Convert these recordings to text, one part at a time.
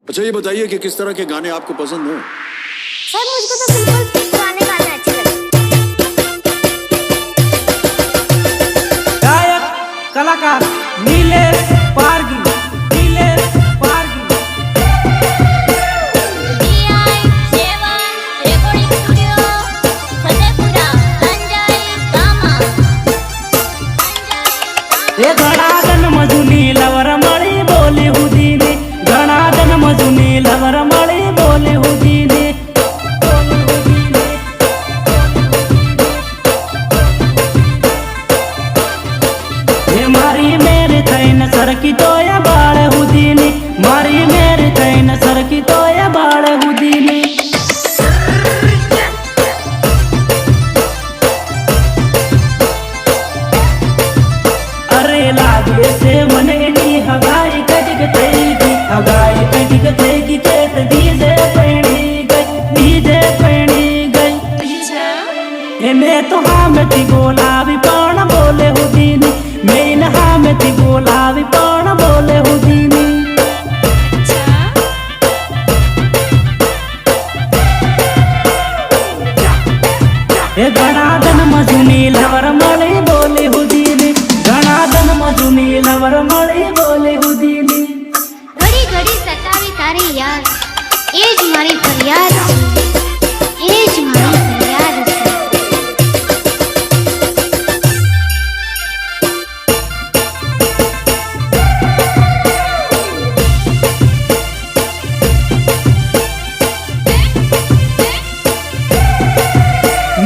अच्छा ये बताइए कि किस तरह के गाने आपको पसंद हैं? सर मुझको तो बिल्कुल पुराने गाने अच्छे लगते हैं। गायक कलाकार Nilesh Pargi, Nilesh Pargi. DI seven recording studio Fatehpura अंजाई गामा એ ઘણા જન્મ જૂની લવર મળી બોલી હુદીની, ઘણા જન્મ જૂની લવર મળી બોલી હુદીની, બોલી હુદીની. એ મારી મેરે થઈને સરકી તોય બાળ હુદીની, મારી મેરે થઈને સરકી તોય બાળ હુદીની. અરે લાગે છે મને એની હગાઈ કટીક થઈ ગઈ, હગાઈ કટીક થઈ ગઈ કે ડીજે પૈણી ગઈ, ડીજે પૈણી ગઈ. એ મેં તો હામેથી બોલાવી પણ બોલે હુદીની, મેં હામેથી બોલાવી પણ બોલે હુદીની. એ ઘણા જન્મ જૂની લવર મળી બોલી હુદીની, ઘણા જન્મ જૂની લવર મળી બોલી હુદીની. ઘડી ઘડી સતાવી તારી યાદ એ જ મારી ફરિયાદ છે, એ જ મારી ફરિયાદ છે.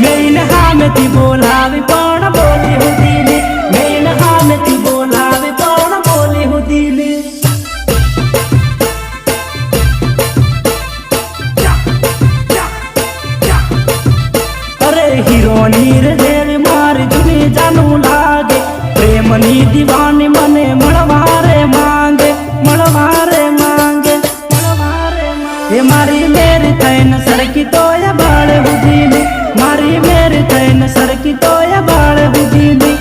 મેં હામેથી બોલાવી પણ બોલી હુદીની, મેં હામેથી બોલાવી પણ બોલી હુદીની. અરે હીરોની રે જેવી મારી જૂની જાનું લાગે, પ્રેમની દીવાની મને મળવા રે માંગે, મળવા રે માંગે, મળવા રે માંગે. એ મારી મેરી થઈને સરકી તોય બાળ હુદીની, મારી મેરી થઈને સરકી તોય બાળ હુદીની.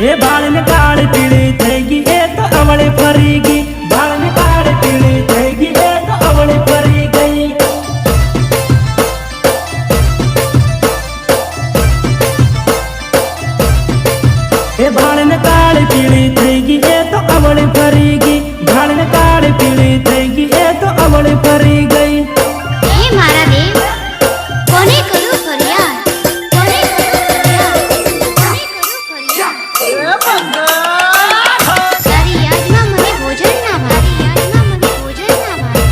એ બાળને કાળી પીળી થઈ ગઈ એ તો અવળે ફરી ગઈ, બાળને કાળી પીળી થઈ ગઈ એ તો અવળે ફરી ગઈ. એ બાળને કાળી પીળી થઈ ગઈ એ તો અવળે ફરી ગઈ, બાળને કાળી પીળી થઈ ગઈ એ તો અવળે ફરી ગઈ. હે મારા દેવ કોને કરું ફરિયાદ, કોને કરું ફરિયાદ, કોને કરું ફરિયાદ. તારી યાદમાં મને ભોજન ના ભાવે, યાદમાં મને ભોજન ના ભાવે.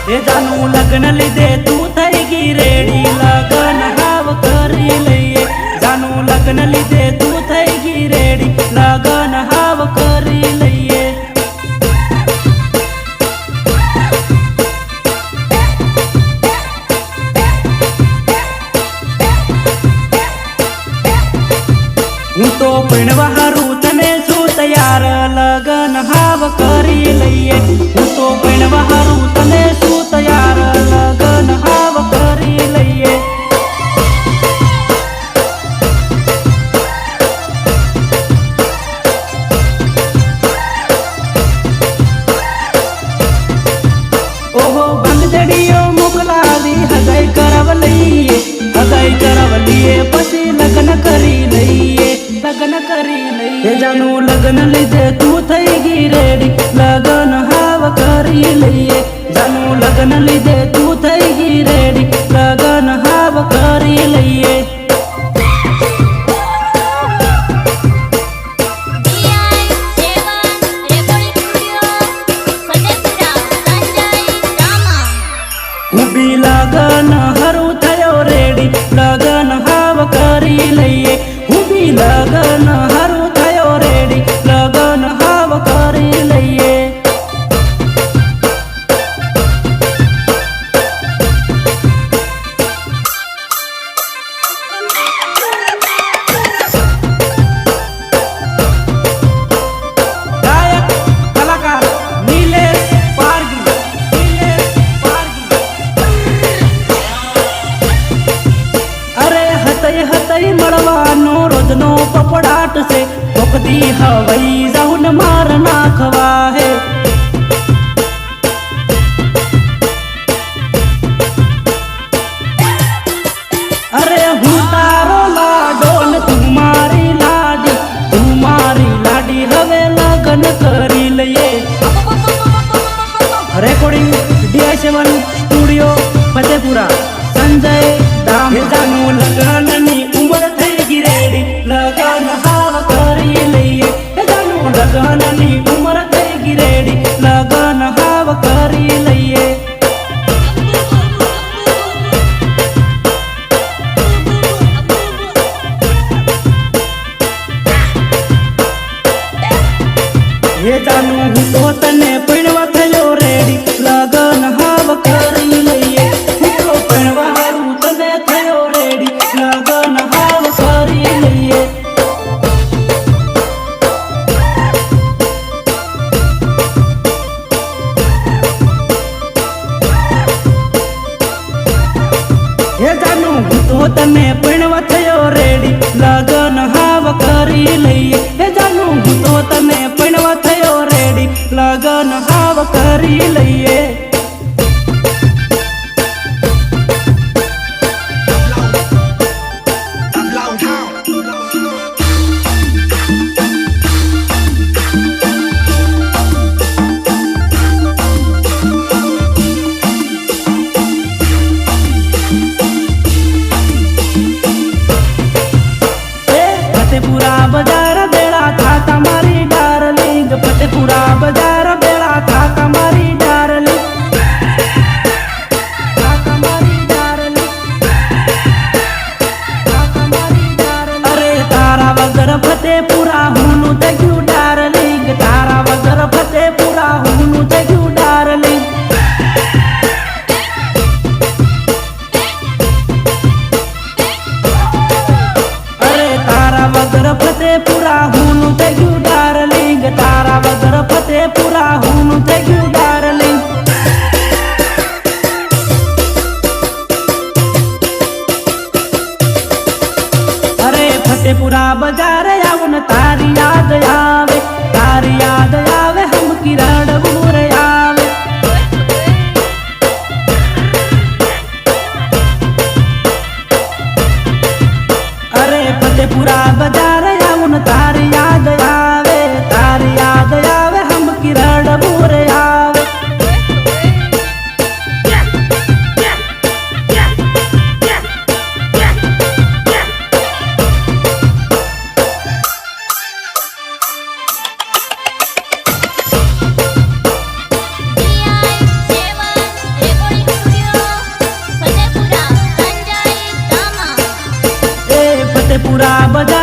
એ જાનું લગ્ન લીધે તું થઈ ગઈ રેડી, લગ્ન હાવ કરી લઈએ. જાનું લગ્ન લીધે તું થઈ ગઈ રેડી, લગ્ન હાવ કરી લઈએ. હું તો પીણવા હારું તને શું તૈયાર, લગ્ન હાવ કરી લઈએ. હું તો પીણવા હારું તને શું તૈયાર, લગ્ન હાવ કરી લઈએ. ઓહો બંધડીઓ મોકલાવી હગાઈ કરાવ લઈએ, હગાઈ કરાવ લઈએ પછી લગ્ન કરી લઈએ, લગ્ન કરી લઈએ. એ જાનું લગ્ન લીધે તું થઈ ગઈ રેડી, લગ્ન હાવ કરી લઈએ. જાનું લગ્ન લીધે તું થઈ ગઈ રેડી, લગ્ન હાવ કરી લઈએ. DI સેવન રેકોર્ડિંગ સ્ટુડિયો ફતેહપુરા અંજાઈ ગામા. હું બી લગ્ન હરું થયો રેડી, લગ્ન હાવ કરી લઈએ. હું બી લગ્ન હરું થયો રેડી, લગ્ન હાવ કરી લઈએ. ગાયક કલાકાર નીલેશ પારગી, નીલેશ પારગી. वाट से भोकती हवई जाऊन मार नाखवा है। अरे हूँ तारो लाडो ने तुम्हारी लाडी हवे लगन करी लये। Recording DI7 studio Fatepura Sanjay दाम। हे जानू लगननी उमर थई रेडी लगन हाव करी लઈએ। हे जानू लगननी उमर थई रेडी लगन हाव करी लઈએ। ये जानू हूँ तो तने पीणवा थयो रेडी लगन हाव करी लઈએ। हूँ तो पीणवा हारू तने थयो रेडी लगन हाव करी लઈએ। ये जानू हूँ तो तने पीणवा थयो रेडी लगन हाव करी लઈએ। हे जानू हूँ तो तने पीणवा थयो रेडी लगन हाव करी लઈએ। फतेपुरा बाजार बेड़ा था तुम्हारी डार्लिंग। फतेपुरा बाजार बेड़ा था तुम्हारी डार्लिंग। अरे तारा वगर फतेपुरा हुनु ते क्यों डार्लिंग। तारा वगर फतेपुरा हुनु ते क्यों डार्लिंग। वगर फतेपुरा हुनु ते क्यों डार्लिंग। तारा वगर फतेपुरा हुनु ते क्यों डार्लिंग। अरे फतेपुरा बाजार आवन तारी याद आवे। तारी याद आवे हम किरण बुर आवे। अरे फतेपुरा बाजार आवन तारी याद आवे। तारी याद आवे हम किरण बुर आवे। फतेपुरा बाजार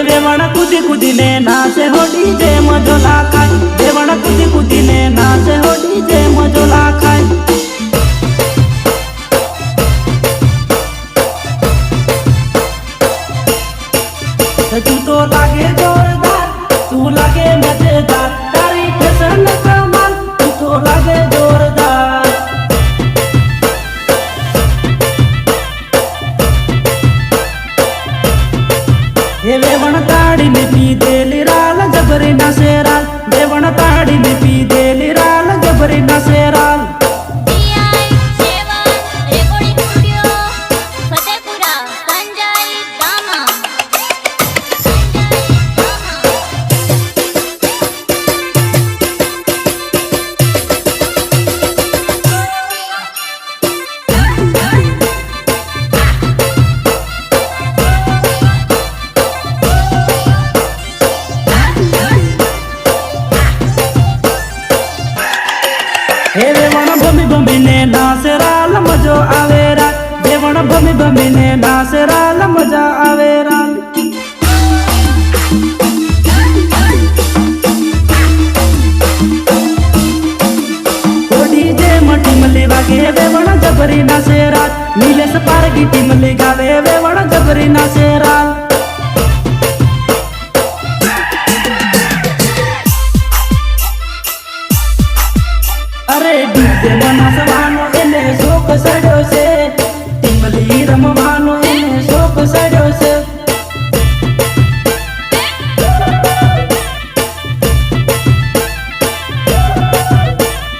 વેવણ કૂદી કૂદીને નાચે હો ડીજે મજોલા ખાય વેવણ કૂદી કૂદીને નાચે હો ડીજે મજોલા ખાય તું તો લાગે જોરદાર તું લાગે મજેદાર તારી ફેશન કમાલ તું તો લાગે જોરદાર हे वेवण ताड़ी में पी देली राल जबरी ना सेराल वेवण ताड़ी में पी देली राल जबरी ना सेराल DI seven recording studio Fatepura Sanjay दामा हे वेवण भमी भमी ने नासेराल मजो आवेरा वेवण भमी भमी ने नासेराल मजा आवेरा डीजे मटी मली वागे वेवण जबरी ना सेराल नीलेश पारगी टीमली गावे वेवण जबरी ना सेराल अरे डीजे बनासवानो एने शोक सड्यो से टीमली रमवानो एने शोक सड्यो से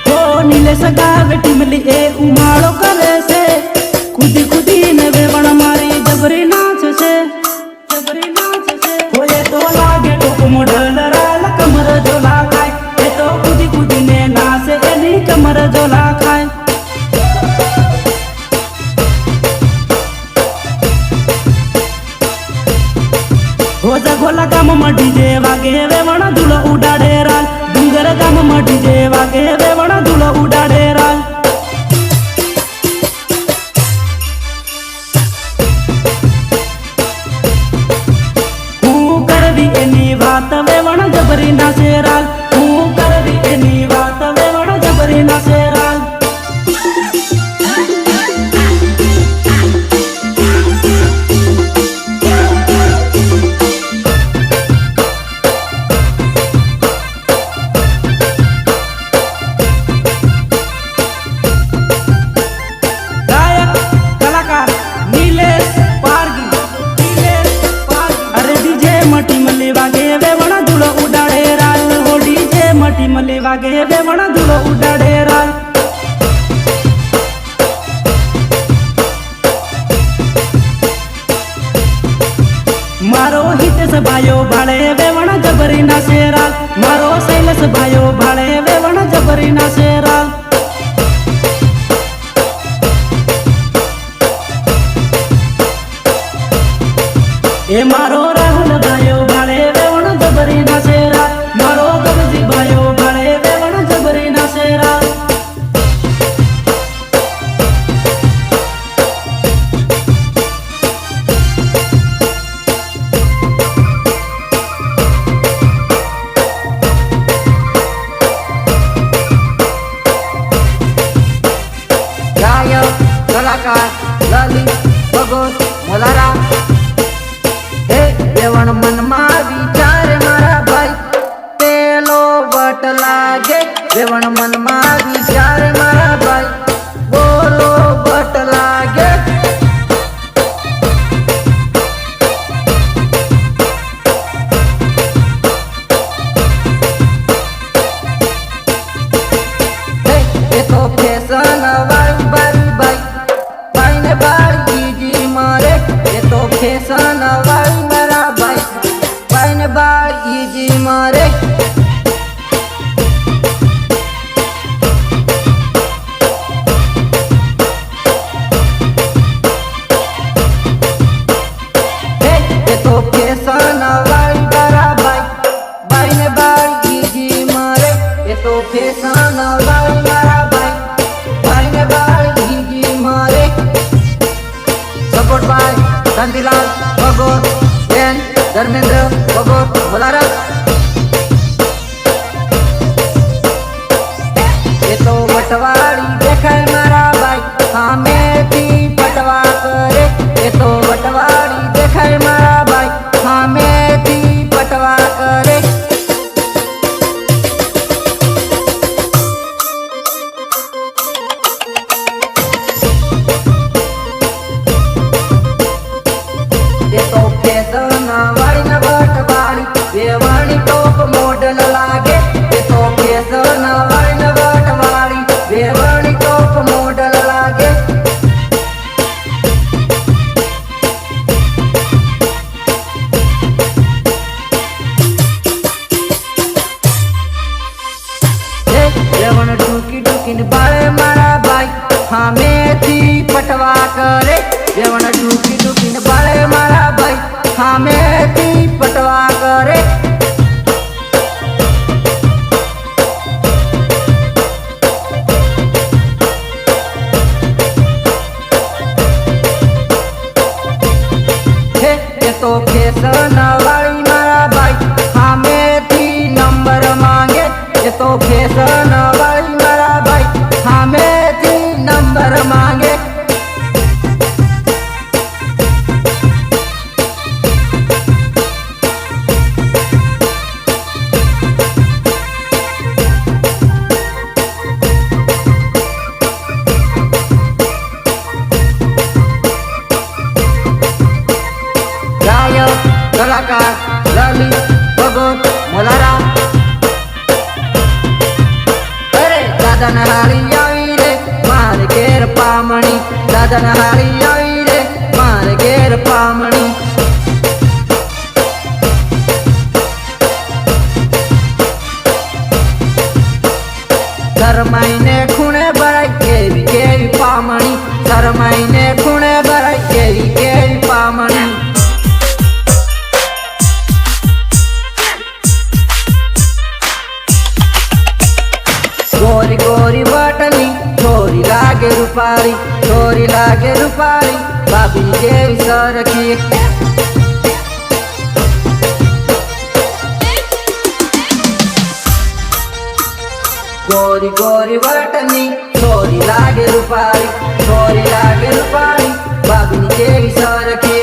हो नीलेश गावे टीमली ए उमाळो करे से कूदी कूदी ने वेवण मारी जबरी नाच से हो ये तो लागे टोक मोडल राल कमर जोला खाय ये तो कूदी कूदी ने नाचे एनी कमर जोला खाय हो जगोला गाम में डीजे वागे वेवण धूळ उडाडे राल डुंगर गाम में डीजे वागे वेवण धूळ उडाडे राल હું કરવી એની વાત વેવણ જબરી ના સેરાલ હું કરવી એની વાત વેવણ જબરી ના સેરાલ गायक कलाकार नीलेश पारगी अरे डीजे मटी मली वागे वेवण धूळ उडाडे राल हो डीजे मटी मली वागे वेवण धूळ उडाडे राल मारो हितेश भायो भाळे वेवण जबरी ना सेराल मारो शैलेश भायो भाळे वेवण जबरी ना सेराल ए मारो राहुल भायो भाळे वेवण जबरी ना सेराल मारो गवजी भायो भाळे वेवण जबरी ना सेराल गायक कलाकार ललित भगत मोलारा हे वेवण मनमा विचार मारा भाई पेलो वट लागे वेवण मनमा विचार मारा भाई बोलो वट लागे हे ये तो फैशन वाली बारी भाई भाई ने बारी जी मारे ये तो फैशन वाली मेरा भाई भाई ने बारी जी मारे ये तो फैशन वाली मेरा भाई भाई ने बारी जी मारे ये तो फैशन वाली मेरा भाई भाई ने बारी जी मारे सपोर्ट बाय शांतिलाल भगत धर्मेंद्र भगत बोलारा ये तो बटवाड़ी देखे मारा भाई हमें थी पटवा करे ये तो बटवाड़ी देखे मारा भाई हमें थी पटवा करे ये तो फैशन वाली न बटवाड़ी बेवाड़ी टॉप मॉडल लागे ये तो फैशन वाली न बटवाड़ी बेवाड़ी टॉप मॉडल लागे जवन टूकी टूकी बाळे मारा भाई हमें थी पटवा करे जवन टूकी टूकी बाळे मारा भाई हमें थी पटवा करे ये तो फैशन वाली मारा भाई हमें थी नंबर मांगे ये तो फैशन वाली मारा भाई हमें थी नंबर मांगे गायक कलाकार ललित भगत मोलारा अरे दादा नहारी आई रे मार घेर पामणी दादा नहारी आई रे मार घेर पामणी शरमाईने खूणे भराई केवी केवी पामणी शरमाईने खूणे भराई केवी केवी पामणी गोरी गोरी बटनी छोरी लागे रूपारी बाबी देवी सरकी गोरी गोरी बटनी छोरी लागे रूपारी बाबी देवी सरकी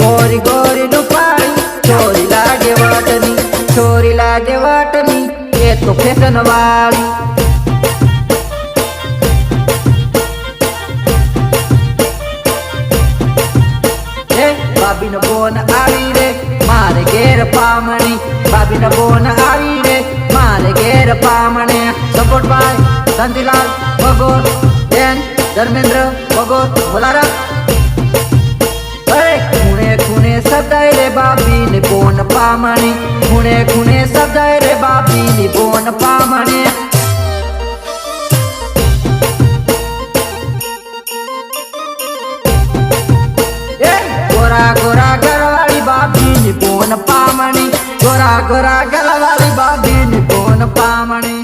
गोरी गोरी रूपारी छोरी लागे वाटनी ये तो फैशन वाली बाबी न बोन आई रे मारे घेर पामणी बाबी न बोन आई रे मारे घेर पामणे support by Shantilal Bhagat and Dharmendra Bhagat बोलारा अरे खूणे खूणे सदाय रे बाबी ने बोन पामणी खूणे खूणे सदाय रे बाबी ने बोन पामणी गोरा गोरा गलवाली बाबी ने बोन पामणी गोरा गोरा गलवाली बाबी ने बोन पामणी